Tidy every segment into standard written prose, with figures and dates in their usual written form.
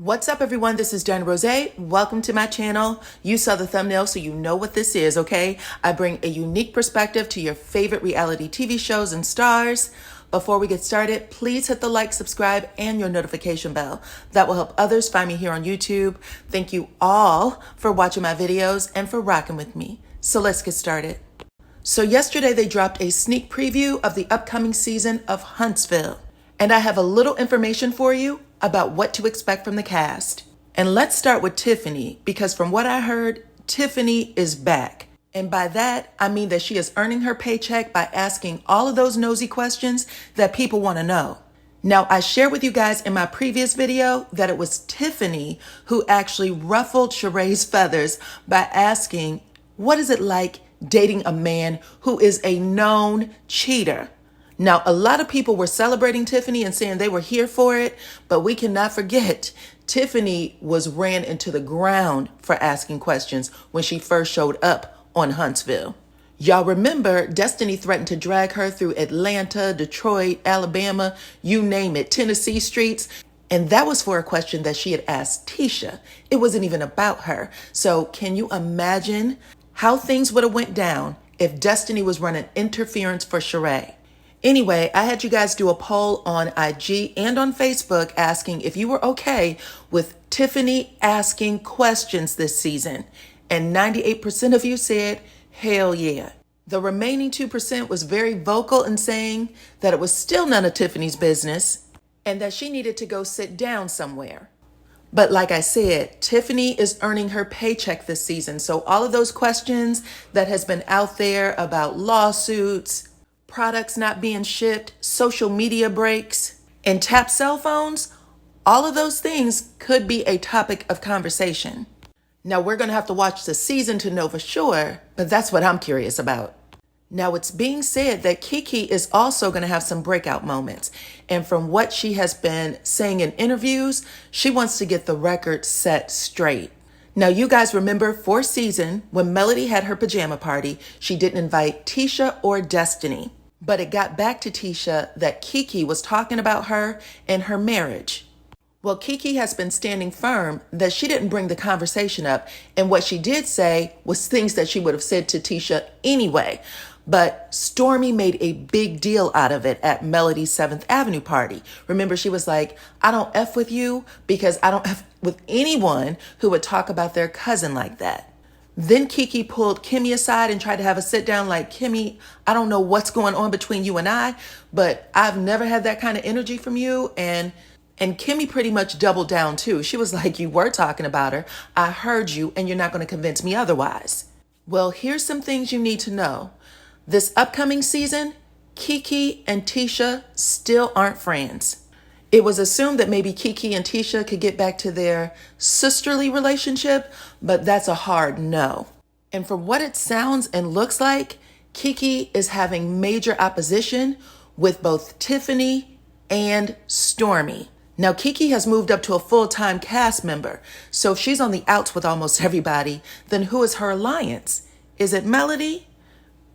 What's up, everyone? This is DyanaRozay. Welcome to my channel. You saw the thumbnail, so you know what this is, okay? I bring a unique perspective to your favorite reality TV shows and stars. Before we get started, please hit the like, subscribe, and your notification bell. That will help others find me here on YouTube. Thank you all for watching my videos and for rocking with me. So let's get started. So yesterday they dropped a sneak preview of the upcoming season of Huntsville. And I have a little information for you about what to expect from the cast. And let's start with Tiffany, because from what I heard, Tiffany is back. And by that, I mean that she is earning her paycheck by asking all of those nosy questions that people want to know. Now, I shared with you guys in my previous video that it was Tiffany who actually ruffled Sheree's feathers by asking, what is it like dating a man who is a known cheater? Now, a lot of people were celebrating Tiffany and saying they were here for it, but we cannot forget Tiffany was ran into the ground for asking questions when she first showed up on Huntsville. Y'all remember Destiny threatened to drag her through Atlanta, Detroit, Alabama, you name it, Tennessee streets. And that was for a question that she had asked Tisha. It wasn't even about her. So can you imagine how things would have went down if Destiny was running interference for Sheree? Anyway, I had you guys do a poll on IG and on Facebook asking if you were okay with Tiffany asking questions this season. And 98% of you said, hell yeah. The remaining 2% was very vocal in saying that it was still none of Tiffany's business and that she needed to go sit down somewhere. But like I said, Tiffany is earning her paycheck this season. So all of those questions that has been out there about lawsuits, products not being shipped, social media breaks, and tapped cell phones, all of those things could be a topic of conversation. Now, we're going to have to watch the season to know for sure, but that's what I'm curious about. Now, it's being said that Kiki is also going to have some breakout moments. And from what she has been saying in interviews, she wants to get the record set straight. Now, you guys remember for season, when Melody had her pajama party, she didn't invite Tisha or Destiny. But it got back to Tisha that Kiki was talking about her and her marriage. Well, Kiki has been standing firm that she didn't bring the conversation up. And what she did say was things that she would have said to Tisha anyway. But Stormy made a big deal out of it at Melody's 7th Avenue party. Remember, she was like, I don't F with you because I don't F with anyone who would talk about their cousin like that. Then Kiki pulled Kimmy aside and tried to have a sit down like, Kimmy, I don't know what's going on between you and I, but I've never had that kind of energy from you. And Kimmy pretty much doubled down too. She was like, you were talking about her. I heard you and you're not going to convince me otherwise. Well, here's some things you need to know. This upcoming season, Kiki and Tisha still aren't friends. It was assumed that maybe Kiki and Tisha could get back to their sisterly relationship, but that's a hard no. And from what it sounds and looks like, Kiki is having major opposition with both Tiffany and Stormy. Now, Kiki has moved up to a full-time cast member, so if she's on the outs with almost everybody, then who is her alliance? Is it Melody?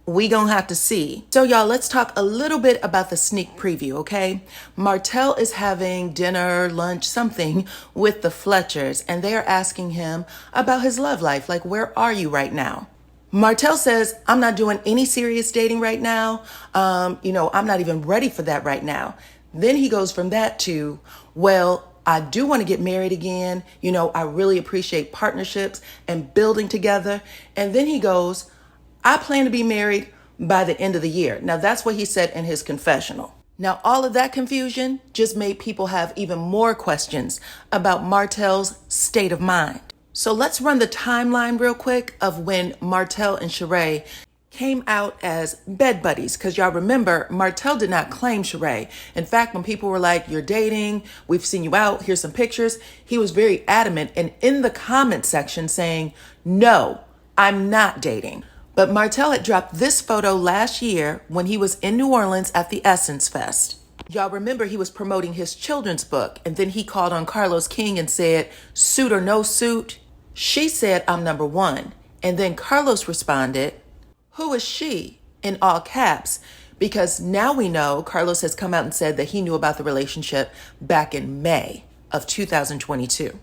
We gonna have to see. So y'all, let's talk a little bit about the sneak preview, okay? Martel is having dinner, lunch, something with the Fletchers, and they are asking him about his love life. Like, where are you right now? Martel says, I'm not doing any serious dating right now. I'm not even ready for that right now. Then he goes from that to, well, I do want to get married again. I really appreciate partnerships and building together. And then he goes, I plan to be married by the end of the year. Now, that's what he said in his confessional. Now, all of that confusion just made people have even more questions about Martel's state of mind. So let's run the timeline real quick of when Martel and Sheree came out as bed buddies. Because y'all remember, Martel did not claim Sheree. In fact, when people were like, you're dating, we've seen you out, here's some pictures, he was very adamant and in the comment section saying, no, I'm not dating. But Martel had dropped this photo last year when he was in New Orleans at the Essence Fest. Y'all remember he was promoting his children's book, and then he called on Carlos King and said, suit or no suit? She said, I'm number one. And then Carlos responded, who is she? In all caps, because now we know Carlos has come out and said that he knew about the relationship back in May of 2022.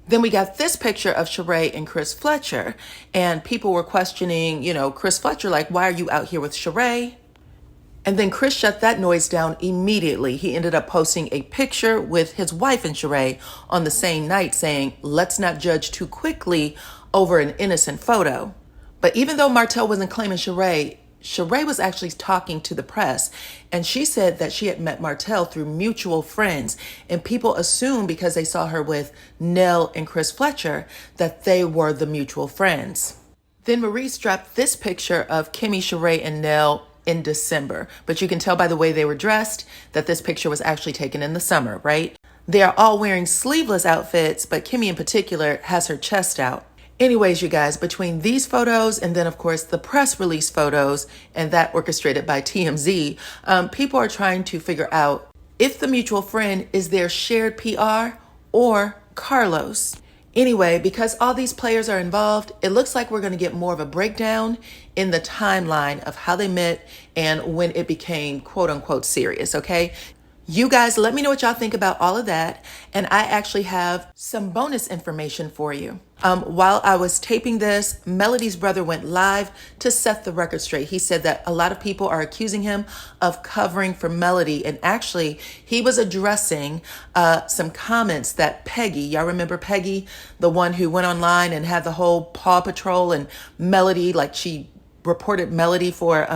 Then we got this picture of Sheree and Chris Fletcher, and people were questioning, Chris Fletcher, like, why are you out here with Sheree? And then Chris shut that noise down immediately. He ended up posting a picture with his wife and Sheree on the same night saying, let's not judge too quickly over an innocent photo. But even though Martel wasn't claiming Sheree was actually talking to the press, and she said that she had met Martel through mutual friends, and people assumed because they saw her with Nell and Chris Fletcher that they were the mutual friends. Then Maurice dropped this picture of Kimmy, Sheree, and Nell in December, but you can tell by the way they were dressed that this picture was actually taken in the summer, right? They are all wearing sleeveless outfits, but Kimmy in particular has her chest out. Anyways, you guys, between these photos and then, of course, the press release photos, and that orchestrated by TMZ, people are trying to figure out if the mutual friend is their shared PR or Carlos. Anyway, because all these players are involved, it looks like we're going to get more of a breakdown in the timeline of how they met and when it became quote unquote serious, okay? You guys, let me know what y'all think about all of that. And I actually have some bonus information for you. While I was taping this, Melody's brother went live to set the record straight. He said that a lot of people are accusing him of covering for Melody. And actually, he was addressing some comments that Peggy, y'all remember Peggy, the one who went online and had the whole Paw Patrol and Melody, like she reported Melody for,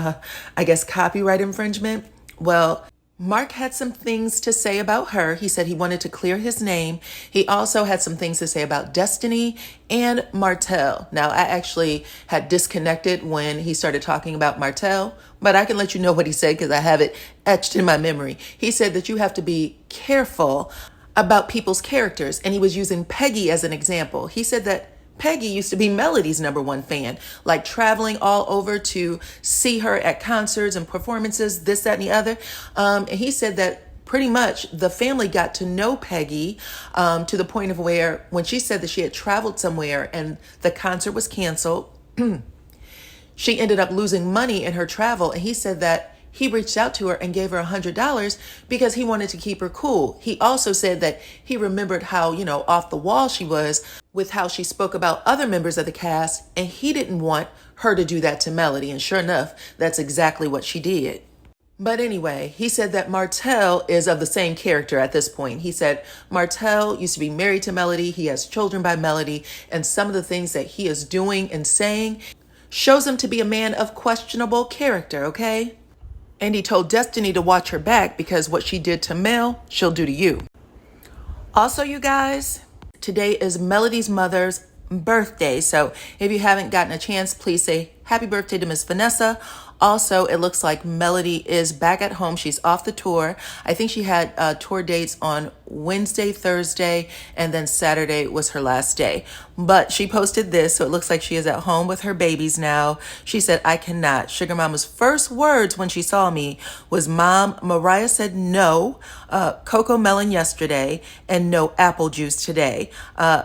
I guess, copyright infringement. Well, Mark had some things to say about her. He said he wanted to clear his name. He also had some things to say about Destiny and Martel. Now, I actually had disconnected when he started talking about Martel, but I can let you know what he said because I have it etched in my memory. He said that you have to be careful about people's characters, and he was using Peggy as an example. He said that Peggy used to be Melody's #1 fan, like traveling all over to see her at concerts and performances, this, that, and the other. And he said that pretty much the family got to know Peggy to the point of where when she said that she had traveled somewhere and the concert was canceled, she ended up losing money in her travel. And he said that he reached out to her and gave her $100 because he wanted to keep her cool. He also said that he remembered how, off the wall she was with how she spoke about other members of the cast, and he didn't want her to do that to Melody. And sure enough, that's exactly what she did. But anyway, he said that Martel is of the same character at this point. He said Martel used to be married to Melody. He has children by Melody, and some of the things that he is doing and saying shows him to be a man of questionable character, okay? And he told Destiny to watch her back because what she did to Mel, she'll do to you. Also, you guys, today is Melody's mother's birthday. So if you haven't gotten a chance, please say happy birthday to Miss Vanessa. Also, it looks like Melody is back at home. She's off the tour. I think she had tour dates on Wednesday, Thursday, and then Saturday was her last day. But she posted this, so it looks like she is at home with her babies now. She said, I cannot. Sugar Mama's first words when she saw me was, Mom, Mariah said no, cocoa melon yesterday, and no apple juice today.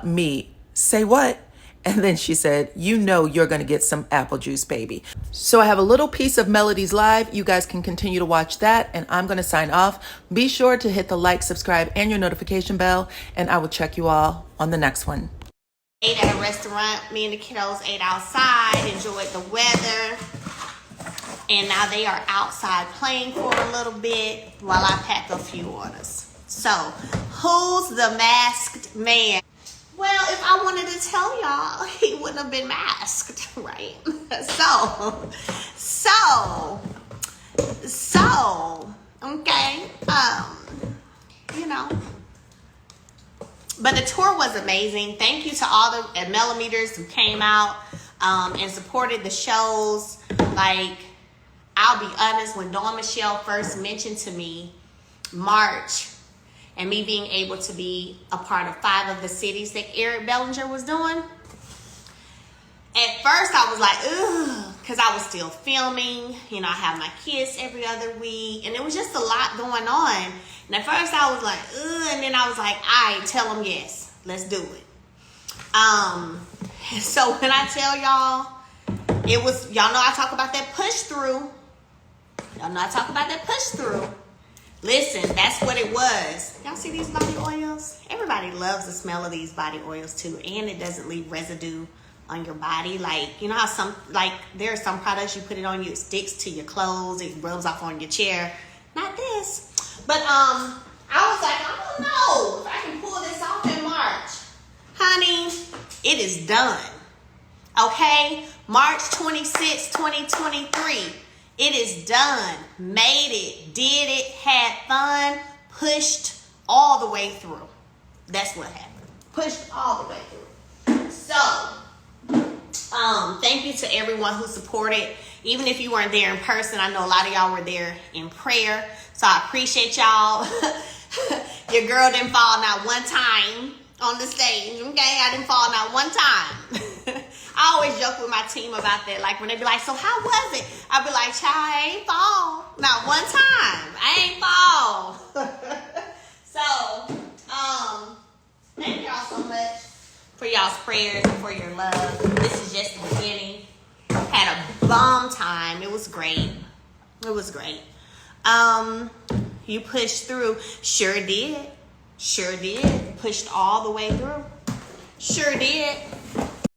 Me, say what? And then she said, you're going to get some apple juice, baby. So I have a little piece of Melody's live. You guys can continue to watch that, and I'm going to sign off. Be sure to hit the like, subscribe, and your notification bell, and I will check you all on the next one. Ate at a restaurant. Me and the kiddos ate outside, enjoyed the weather. And now they are outside playing for a little bit while I pack a few orders. So, who's the masked man? Well, if I wanted to tell y'all, he wouldn't have been masked, right? So, okay, But the tour was amazing. Thank you to all the millimeters who came out and supported the shows. Like, I'll be honest, when Dawn Michelle first mentioned to me March, and me being able to be a part of 5 of the cities that Eric Bellinger was doing. At first I was like, ugh, because I was still filming. I have my kids every other week. And it was just a lot going on. And at first I was like, ugh. And then I was like, all right, tell them yes. Let's do it. So when I tell y'all, y'all know I talk about that push through. Listen, that's what it was. Y'all see these body oils? Everybody loves the smell of these body oils too, and it doesn't leave residue on your body. Like, you know how there are some products you put it on you, it sticks to your clothes, it rubs off on your chair. Not this. But I was like, I don't know if I can pull this off in March. Honey, it is done. Okay? March 26, 2023. It is done. Made it. Did it. Had fun. Pushed all the way through. That's what happened. Pushed all the way through. So, thank you to everyone who supported. Even if you weren't there in person, I know a lot of y'all were there in prayer. So I appreciate y'all. Your girl didn't fall not one time on the stage. Okay? I didn't fall not one time. I always joke with my team about that. Like when they be like, so how was it? I be like, child, I ain't fall. Not one time. I ain't fall. So, thank y'all so much for y'all's prayers and for your love. This is just the beginning. Had a bomb time. It was great. It was great. You pushed through. Sure did. Sure did. Pushed all the way through. Sure did.